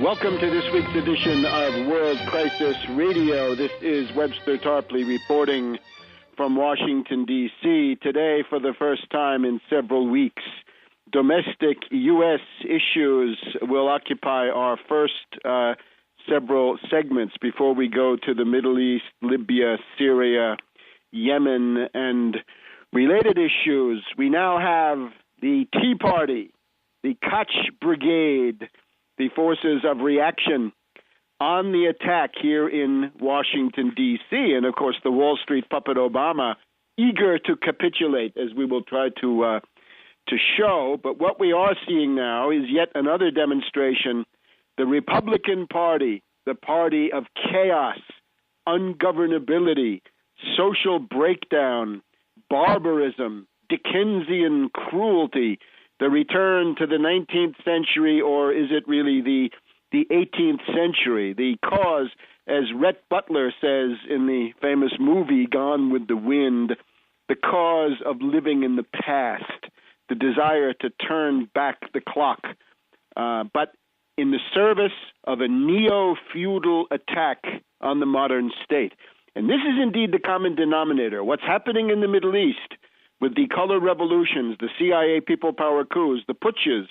Welcome to this week's edition of World Crisis Radio. This is Webster Tarpley reporting from Washington, D.C. Today, for the first time in several weeks, domestic U.S. issues will occupy our first several segments before we go to the Middle East, Libya, Syria, Yemen, and related issues. We now have the Tea Party, the Koch Brigade, the forces of reaction on the attack here in Washington, D.C., and, of course, the Wall Street puppet Obama, eager to capitulate, as we will try to show. But what we are seeing now is yet another demonstration. The Republican Party, the party of chaos, ungovernability, social breakdown, barbarism, Dickensian cruelty, the return to the 19th century, or is it really the 18th century? The cause, as Rhett Butler says in the famous movie Gone with the Wind, the cause of living in the past, the desire to turn back the clock, but in the service of a neo-feudal attack on the modern state. And this is indeed the common denominator. What's happening in the Middle East with the color revolutions, the CIA people power coups, the putches,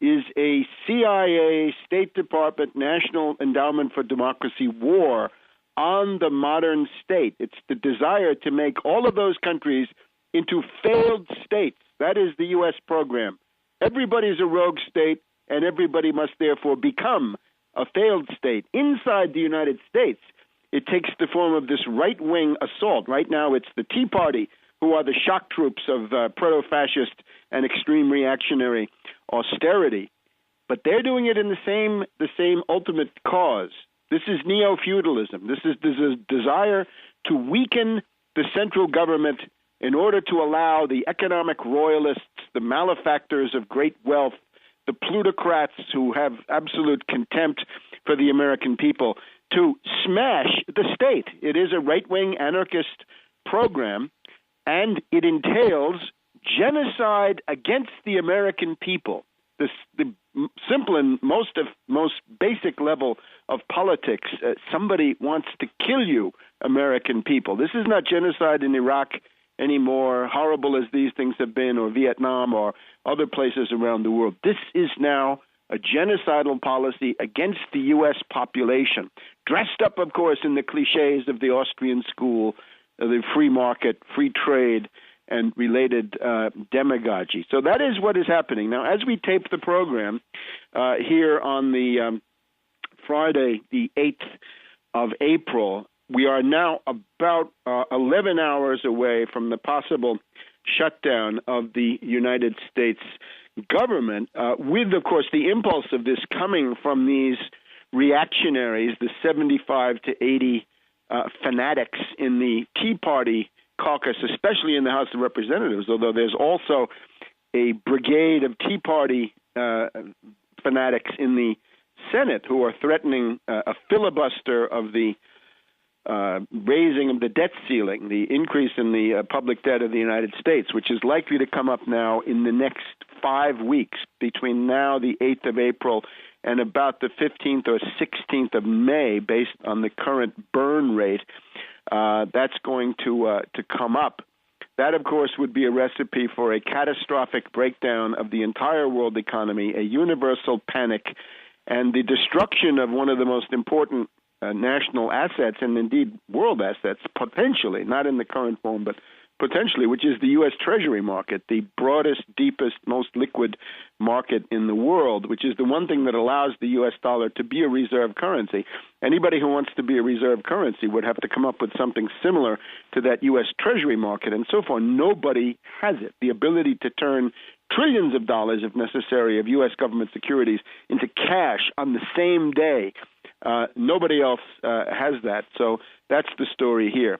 is a CIA, State Department, National Endowment for Democracy war on the modern state. It's the desire to make all of those countries into failed states. That is the U.S. program. Everybody's a rogue state, and everybody must therefore become a failed state. Inside the United States, it takes the form of this right-wing assault. Right now, it's the Tea Party, who are the shock troops of proto-fascist and extreme reactionary austerity. But they're doing it in the same ultimate cause. This is neo-feudalism. This is the desire to weaken the central government in order to allow the economic royalists, the malefactors of great wealth, the plutocrats who have absolute contempt for the American people, to smash the state. It is a right-wing anarchist program, and it entails genocide against the American people. The simple and most basic level of politics. Somebody wants to kill you, American people. This is not genocide in Iraq anymore, horrible as these things have been, or Vietnam, or other places around the world. This is now a genocidal policy against the U.S. population, dressed up, of course, in the cliches of the Austrian school, the free market, free trade, and related demagogy. So that is what is happening. Now, as we tape the program here on the Friday, the 8th of April, we are now about 11 hours away from the possible shutdown of the United States government, with, of course, the impulse of this coming from these reactionaries, the 75 to 80 fanatics in the Tea Party caucus, especially in the House of Representatives, although there's also a brigade of Tea Party fanatics in the Senate who are threatening a filibuster of the raising of the debt ceiling, the increase in the public debt of the United States, which is likely to come up now in the next 5 weeks, between now, the 8th of April, and about the 15th or 16th of May, based on the current burn rate. That's going to come up. That, of course, would be a recipe for a catastrophic breakdown of the entire world economy, a universal panic, and the destruction of one of the most important national assets, and indeed world assets, potentially, not in the current form, but potentially, which is the U.S. Treasury market, the broadest, deepest, most liquid market in the world, which is the one thing that allows the U.S. dollar to be a reserve currency. Anybody who wants to be a reserve currency would have to come up with something similar to that U.S. Treasury market, and so far nobody has it. The ability to turn trillions of dollars, if necessary, of U.S. government securities into cash on the same day. Nobody else has that, so that's the story here.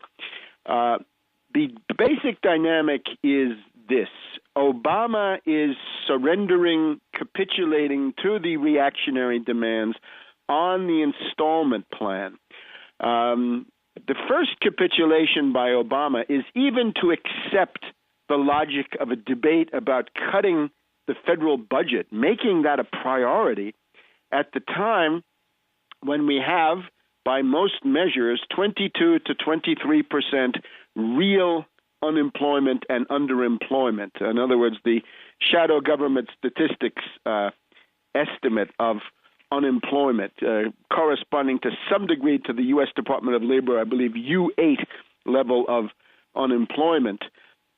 The basic dynamic is this. Obama is surrendering, capitulating to the reactionary demands on the installment plan. The first capitulation by Obama is even to accept the logic of a debate about cutting the federal budget, making that a priority, at the time when we have, by most measures, 22 to 23% real unemployment and underemployment. In other words, the shadow government statistics estimate of unemployment, corresponding to some degree to the U.S. Department of Labor, I believe, U8 level of unemployment.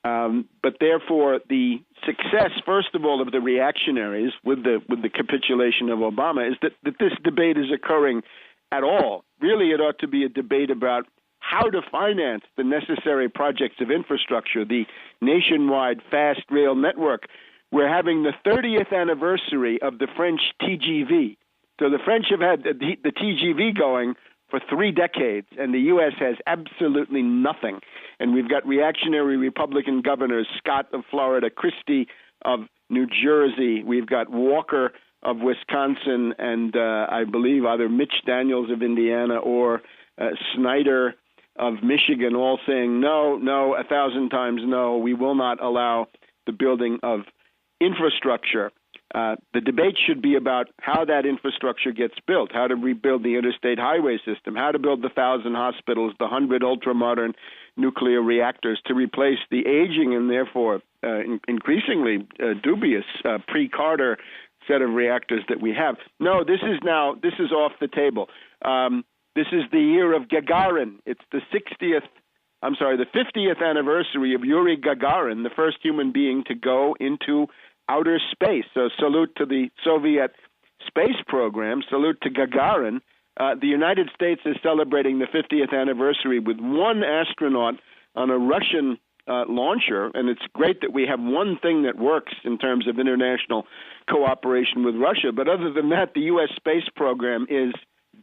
But therefore, the success, first of all, of the reactionaries with the capitulation of Obama is that this debate is occurring at all. Really, it ought to be a debate about how to finance the necessary projects of infrastructure, the nationwide fast rail network. We're having the 30th anniversary of the French TGV. So the French have had the TGV going for 3 decades, and the U.S. has absolutely nothing. And we've got reactionary Republican governors, Scott of Florida, Christie of New Jersey. We've got Walker of Wisconsin, and I believe either Mitch Daniels of Indiana or Snyder of Michigan, all saying no, 1,000 times no, we will not allow the building of infrastructure. The debate should be about how that infrastructure gets built, how to rebuild the interstate highway system, how to build the 1,000 hospitals, the 100 ultra-modern nuclear reactors to replace the aging and therefore increasingly dubious pre-Carter set of reactors that we have. No, this is off the table. This is the year of Gagarin. It's the 50th anniversary of Yuri Gagarin, the first human being to go into outer space. So salute to the Soviet space program, salute to Gagarin. The United States is celebrating the 50th anniversary with one astronaut on a Russian launcher, and it's great that we have one thing that works in terms of international cooperation with Russia. But other than that, the U.S. space program is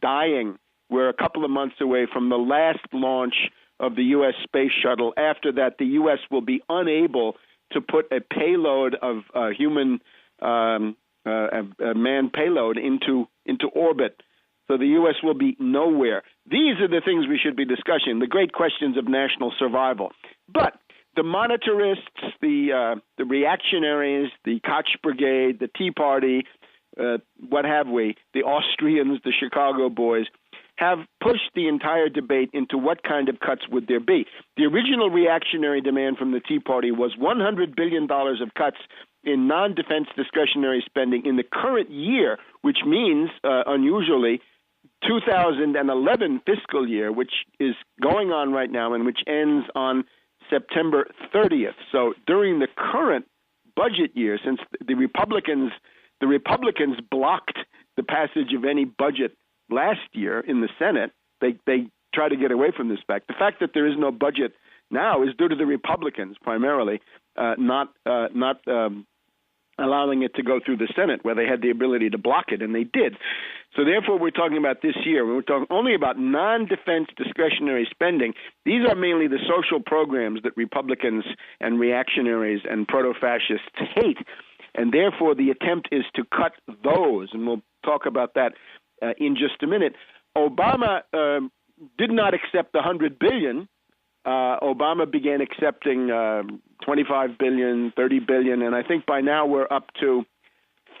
dying. We're a couple of months away from the last launch of the U.S. space shuttle. After that, the U.S. will be unable to put a payload of human manned payload into orbit. So the U.S. will be nowhere. These are the things we should be discussing, the great questions of national survival. But the monetarists, the reactionaries, the Koch Brigade, the Tea Party, what have we, the Austrians, the Chicago boys, have pushed the entire debate into what kind of cuts would there be. The original reactionary demand from the Tea Party was $100 billion of cuts in non-defense discretionary spending in the current year, which means, unusually, 2011 fiscal year, which is going on right now and which ends on September 30th. So during the current budget year, since the Republicans blocked the passage of any budget last year in the Senate, they try to get away from this fact. The fact that there is no budget now is due to the Republicans primarily, not allowing it to go through the Senate, where they had the ability to block it, and they did. So therefore, we're talking about this year. We're talking only about non-defense discretionary spending. These are mainly the social programs that Republicans and reactionaries and proto-fascists hate, and therefore the attempt is to cut those, and we'll talk about that in just a minute. Obama did not accept the $100 billion. Obama began accepting $25 billion, $30 billion, and I think by now we're up to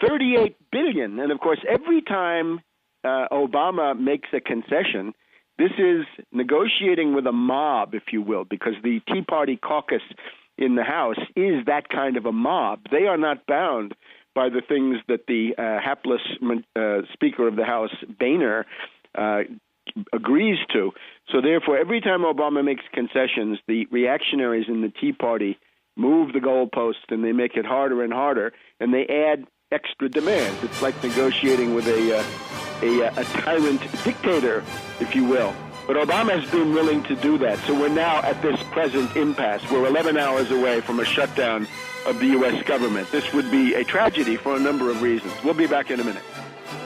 $38 billion. And, of course, every time Obama makes a concession, this is negotiating with a mob, if you will, because the Tea Party caucus in the House is that kind of a mob. They are not bound by the things that the hapless Speaker of the House, Boehner, agrees to. So therefore, every time Obama makes concessions, the reactionaries in the Tea Party move the goalposts and they make it harder and harder, and they add extra demands. It's like negotiating with a tyrant dictator, if you will. But Obama has been willing to do that. So we're now at this present impasse. We're 11 hours away from a shutdown of the U.S. government. This would be a tragedy for a number of reasons. We'll be back in a minute.